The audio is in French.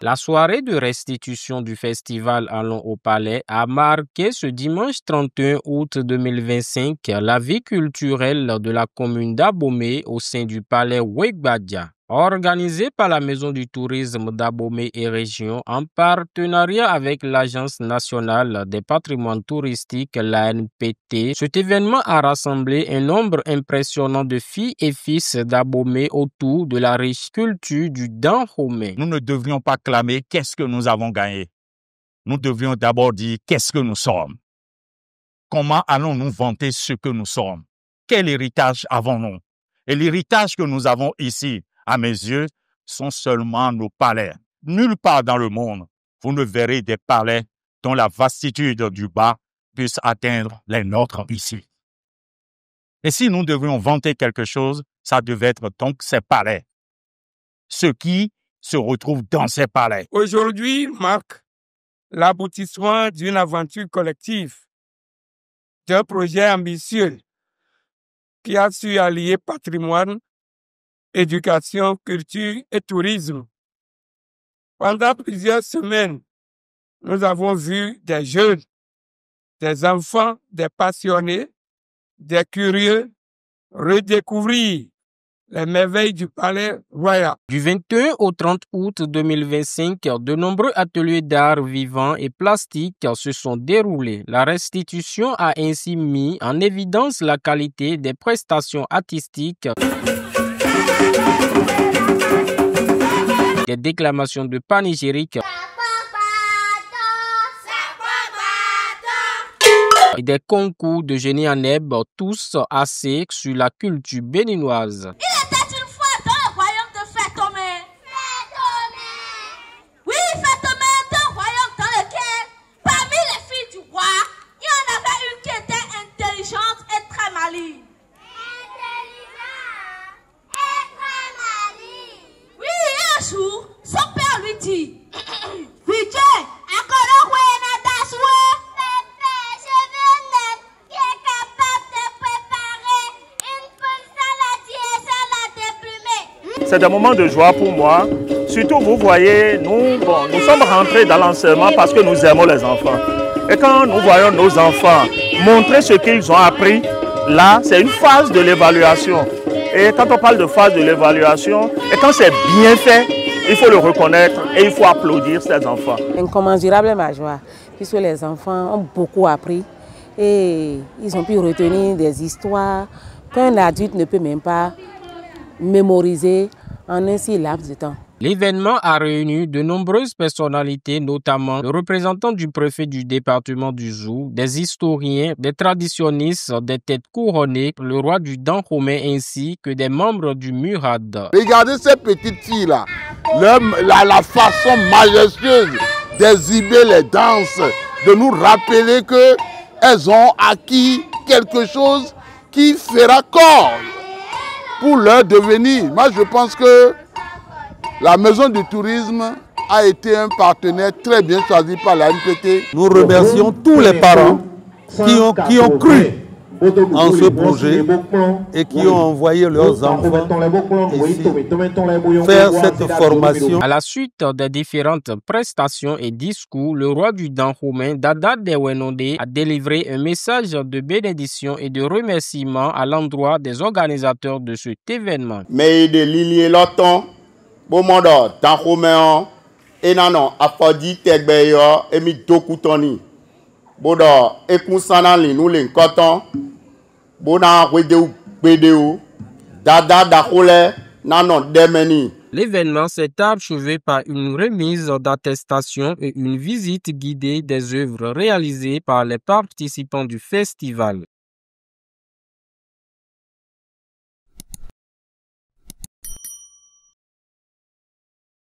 La soirée de restitution du festival Allons au Palais a marqué ce dimanche 31 août 2025 la vie culturelle de la commune d'Abomey au sein du palais Wegbadia. Organisée par la Maison du tourisme d'Abomey et Région en partenariat avec l'Agence nationale des patrimoines touristiques, l'ANPT, cet événement a rassemblé un nombre impressionnant de filles et fils d'Abomey autour de la riche culture du Dahomey. Nous ne devrions pas clamer qu'est-ce que nous avons gagné. Nous devrions d'abord dire qu'est-ce que nous sommes. Comment allons-nous vanter ce que nous sommes? Quel héritage avons-nous? Et l'héritage que nous avons ici, à mes yeux, sont seulement nos palais. Nulle part dans le monde, vous ne verrez des palais dont la vastitude du bas puisse atteindre les nôtres ici. Et si nous devions vanter quelque chose, ça devait être donc ces palais. Ceux qui se retrouvent dans ces palais. Aujourd'hui marque l'aboutissement d'une aventure collective, d'un projet ambitieux qui a su allier patrimoine, éducation, culture et tourisme. Pendant plusieurs semaines, nous avons vu des jeunes, des enfants, des passionnés, des curieux redécouvrir les merveilles du palais royal. Du 21 au 30 août 2025, de nombreux ateliers d'art vivant et plastique se sont déroulés. La restitution a ainsi mis en évidence la qualité des prestations artistiques, des déclamations de panégyrique et des concours de génie en herbe, tous axés sur la culture béninoise. Son père lui dit, c'est un moment de joie pour moi. Surtout, vous voyez, nous sommes rentrés dans l'enseignement parce que nous aimons les enfants. Et quand nous voyons nos enfants montrer ce qu'ils ont appris, là, c'est une phase de l'évaluation. Et quand on parle de phase de l'évaluation, et quand c'est bien fait, il faut le reconnaître et il faut applaudir ces enfants. Incommensurable ma joie, puisque les enfants ont beaucoup appris et ils ont pu retenir des histoires qu'un adulte ne peut même pas mémoriser en un si laps de temps. L'événement a réuni de nombreuses personnalités, notamment le représentant du préfet du département du Zou, des historiens, des traditionnistes, des têtes couronnées, le roi du Dahomey ainsi que des membres du Murad. Regardez ces petites filles-là, la façon majestueuse d'exhiber les danses, de nous rappeler qu'elles ont acquis quelque chose qui fera corps pour leur devenir. Moi, je pense que la Maison du tourisme a été un partenaire très bien choisi par la NPT. Nous remercions tous les parents qui ont cru en ce projet et qui ont envoyé leurs enfants ici faire cette formation. À la suite des différentes prestations et discours, le roi du Dahomey, Dada Dewenonde, a délivré un message de bénédiction et de remerciement à l'endroit des organisateurs de cet événement. Mais de l'île Loton, Bomodo, Dahomey, Enano, Afodi, Tegbeyo, Emi Dokutoni, Bodo, Ekunsanali, nous l'encoton, Bona, Wedeu, Bedeu, Dada, Dahole, Nano, Demeni. L'événement s'est achevé par une remise d'attestation et une visite guidée des œuvres réalisées par les participants du festival.